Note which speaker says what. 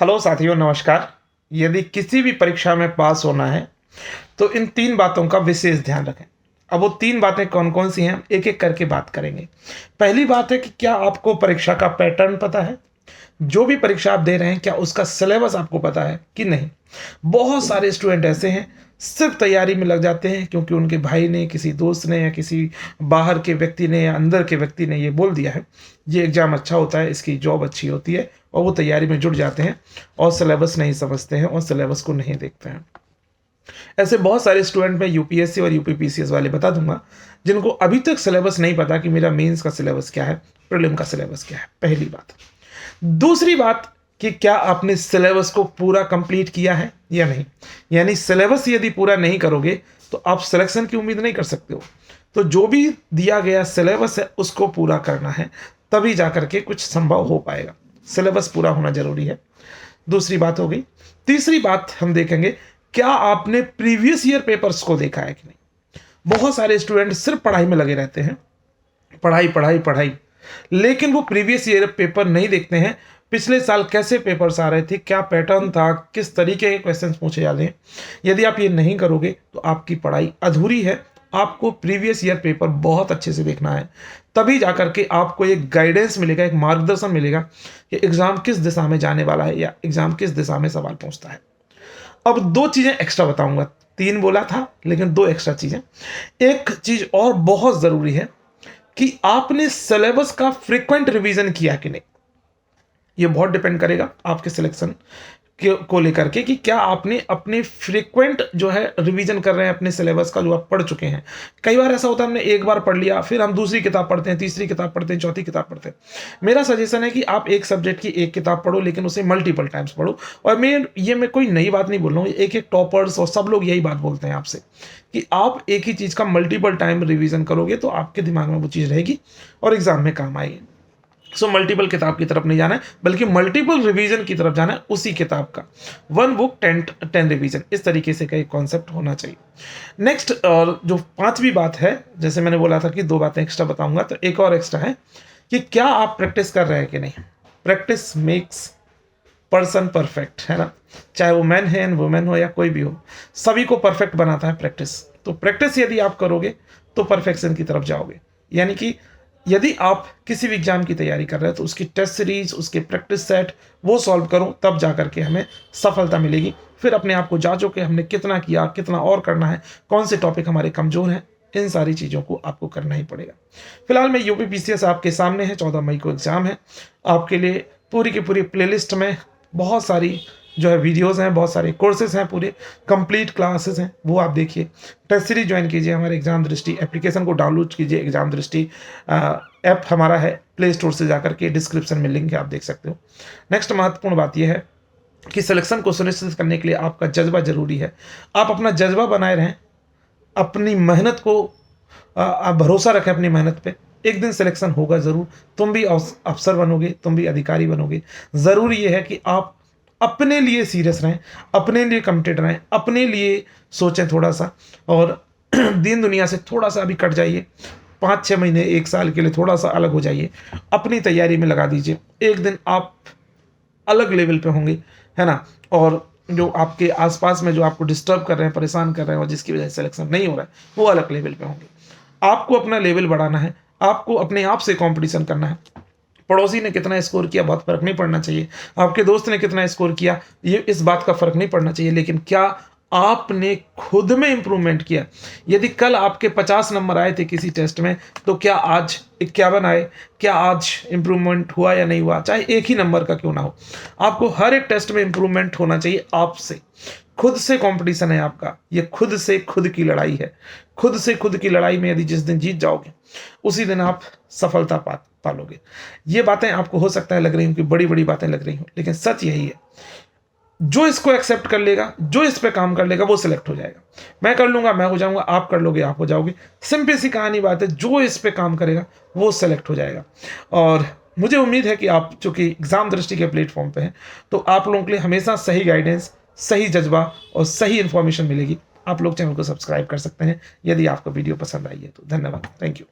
Speaker 1: Hello साथियों, नमस्कार। यदि किसी भी परीक्षा में पास होना है तो इन 3 बातों का विशेष ध्यान रखें। अब वो 3 बातें कौन-कौन सी हैं, एक एक करके बात करेंगे। पहली बात है कि क्या आपको परीक्षा का पैटर्न पता है? जो भी परीक्षा आप दे रहे हैं, क्या उसका सिलेबस आपको पता है कि नहीं? बहुत सारे स्टूडेंट ऐसे हैं, सिर्फ तैयारी में लग जाते हैं क्योंकि उनके भाई ने, किसी दोस्त ने या किसी बाहर के व्यक्ति ने या अंदर के व्यक्ति ने ये बोल दिया है, ये एग्ज़ाम अच्छा होता है, इसकी जॉब अच्छी होती है, और वो तैयारी में जुट जाते हैं और सिलेबस नहीं समझते हैं और सिलेबस को नहीं देखते हैं। ऐसे बहुत सारे स्टूडेंट मैं यूपीएससी और यूपीपीसीएस वाले बता दूंगा, जिनको अभी तक सिलेबस नहीं पता कि मेरा मेंस का सिलेबस क्या है, प्रीलिम का सिलेबस क्या है। पहली बात। दूसरी बात कि क्या आपने सिलेबस को पूरा कंप्लीट किया है या नहीं। यानी सिलेबस यदि पूरा नहीं करोगे तो आप सिलेक्शन की उम्मीद नहीं कर सकते हो। तो जो भी दिया गया सिलेबस है उसको पूरा करना है, तभी जाकर के कुछ संभव हो पाएगा। सिलेबस पूरा होना जरूरी है। दूसरी बात हो गई। तीसरी बात हम देखेंगे, क्या आपने प्रीवियस ईयर पेपर्स को देखा है कि नहीं। बहुत सारे स्टूडेंट सिर्फ पढ़ाई में लगे रहते हैं, पढ़ाई पढ़ाई पढ़ाई, लेकिन वो प्रीवियस ईयर पेपर नहीं देखते हैं। पिछले साल कैसे पेपर्स आ रहे थे, क्या पैटर्न था, किस तरीके के क्वेश्चंस पूछे जाते हैं। यदि आप ये नहीं करोगे तो आपकी पढ़ाई अधूरी है। आपको प्रीवियस ईयर पेपर बहुत अच्छे से देखना है, तभी जाकर के आपको एक गाइडेंस मिलेगा, एक मार्गदर्शन मिलेगा कि एग्जाम किस दिशा में जाने वाला है या एग्जाम किस दिशा में सवाल पूछता है। अब 2 चीजें एक्स्ट्रा बताऊंगा, 3 बोला था लेकिन 2 एक्स्ट्रा चीजें। एक चीज और बहुत जरूरी है कि आपने सिलेबस का फ्रीक्वेंट रिवीजन किया कि नहीं। ये बहुत डिपेंड करेगा आपके सिलेक्शन को लेकर के कि क्या आपने अपने फ्रीक्वेंट जो है रिवीजन कर रहे हैं अपने सिलेबस का, जो आप पढ़ चुके हैं। कई बार ऐसा होता है हमने एक बार पढ़ लिया, फिर हम दूसरी किताब पढ़ते हैं, तीसरी किताब पढ़ते हैं, चौथी किताब पढ़ते हैं। मेरा सजेशन है कि आप एक सब्जेक्ट की एक किताब पढ़ो, लेकिन उसे मल्टीपल टाइम्स पढ़ो। और मैं कोई नई बात नहीं बोल रहा हूँ, एक एक टॉपर्स और सब लोग यही बात बोलते हैं आपसे कि आप एक ही चीज़ का मल्टीपल टाइम रिविजन करोगे तो आपके दिमाग में वो चीज़ रहेगी और एग्जाम में काम आएगी। सो मल्टीपल किताब की तरफ नहीं जाना है, बल्कि मल्टीपल रिवीजन की तरफ जाना है। उसी किताब का 1 बुक 10 रिवीजन, इस तरीके से का एक कॉन्सेप्ट होना चाहिए। नेक्स्ट, और जो 5वीं बात है, जैसे मैंने बोला था कि 2 बातें एक्स्ट्रा बताऊंगा, तो एक और एक्स्ट्रा है कि क्या आप प्रैक्टिस कर रहे हैं कि नहीं। प्रैक्टिस मेक्स पर्सन परफेक्ट, है ना। चाहे वो मैन है, वुमेन हो या कोई भी हो, सभी को परफेक्ट बनाता है प्रैक्टिस। तो प्रैक्टिस यदि आप करोगे तो परफेक्शन की तरफ जाओगे। यानी कि यदि आप किसी भी एग्जाम की तैयारी कर रहे हैं तो उसकी टेस्ट सीरीज, उसके प्रैक्टिस सेट वो सॉल्व करो, तब जा करके हमें सफलता मिलेगी। फिर अपने आप को जांचो कि हमने कितना किया, कितना और करना है, कौन से टॉपिक हमारे कमजोर हैं। इन सारी चीज़ों को आपको करना ही पड़ेगा। फिलहाल मैं यूपीपीसीएस आपके सामने है, 14 मई को एग्जाम है। आपके लिए पूरी की पूरी प्लेलिस्ट में बहुत सारी जो है वीडियोस हैं, बहुत सारे कोर्सेज हैं, पूरे कंप्लीट क्लासेस हैं, वो आप देखिए। टेस्ट सीरीज ज्वाइन कीजिए, हमारे एग्जाम दृष्टि एप्लीकेशन को डाउनलोड कीजिए। एग्जाम दृष्टि ऐप हमारा है, प्ले स्टोर से जाकर के डिस्क्रिप्शन में लिंक है, आप देख सकते हो। नेक्स्ट महत्वपूर्ण बात यह है कि सिलेक्शन को सुनिश्चित करने के लिए आपका जज्बा जरूरी है। आप अपना जज्बा बनाए रहें, अपनी मेहनत को आप भरोसा रखें अपनी मेहनत पे। एक दिन सिलेक्शन होगा ज़रूर, तुम भी अफसर बनोगे, तुम भी अधिकारी बनोगे। ज़रूरी ये है कि आप अपने लिए सीरियस रहें, अपने लिए कमिटेड रहें, अपने लिए सोचें थोड़ा सा, और दीन दुनिया से थोड़ा सा अभी कट जाइए। 5-6 महीने, 1 साल के लिए थोड़ा सा अलग हो जाइए, अपनी तैयारी में लगा दीजिए। एक दिन आप अलग लेवल पे होंगे, है ना। और जो आपके आसपास में जो आपको डिस्टर्ब कर रहे हैं, परेशान कर रहे हैं और जिसकी वजह से सिलेक्शन नहीं हो रहा है, वो अलग लेवल पे होंगे। आपको अपना लेवल बढ़ाना है, आपको अपने आप से कंपटीशन करना है। पड़ोसी ने कितना स्कोर किया बहुत फर्क नहीं पड़ना चाहिए, आपके दोस्त ने कितना स्कोर किया ये इस बात का फर्क नहीं पड़ना चाहिए, लेकिन क्या आपने खुद में इंप्रूवमेंट किया। यदि कल आपके 50 नंबर आए थे किसी टेस्ट में, तो क्या आज 51 आए, क्या आज इंप्रूवमेंट हुआ या नहीं हुआ, चाहे एक ही नंबर का क्यों ना हो। आपको हर एक टेस्ट में इंप्रूवमेंट होना चाहिए। आपसे खुद से कंपटीशन है आपका, ये खुद से खुद की लड़ाई है। खुद से खुद की लड़ाई में यदि जिस दिन जीत जाओगे, उसी दिन आप सफलता पालोगे। ये बातें आपको हो सकता है लग रही हो कि बड़ी बड़ी बातें लग रही हो, लेकिन सच यही है। जो इसको एक्सेप्ट कर लेगा, जो इस पे काम कर लेगा, वो सिलेक्ट हो जाएगा। मैं कर लूंगा, मैं हो जाऊंगा, आप कर लोगे, आप हो जाओगे। सिंपल सी कहानी बात है, जो इस पे काम करेगा वो सिलेक्ट हो जाएगा। और मुझे उम्मीद है कि आप चूंकि एग्जाम दृष्टि के प्लेटफॉर्म पे हैं, तो आप लोगों के लिए हमेशा सही गाइडेंस, सही जज्बा और सही इंफॉर्मेशन मिलेगी। आप लोग चैनल को सब्सक्राइब कर सकते हैं यदि आपको वीडियो पसंद आई है तो। धन्यवाद, थैंक यू।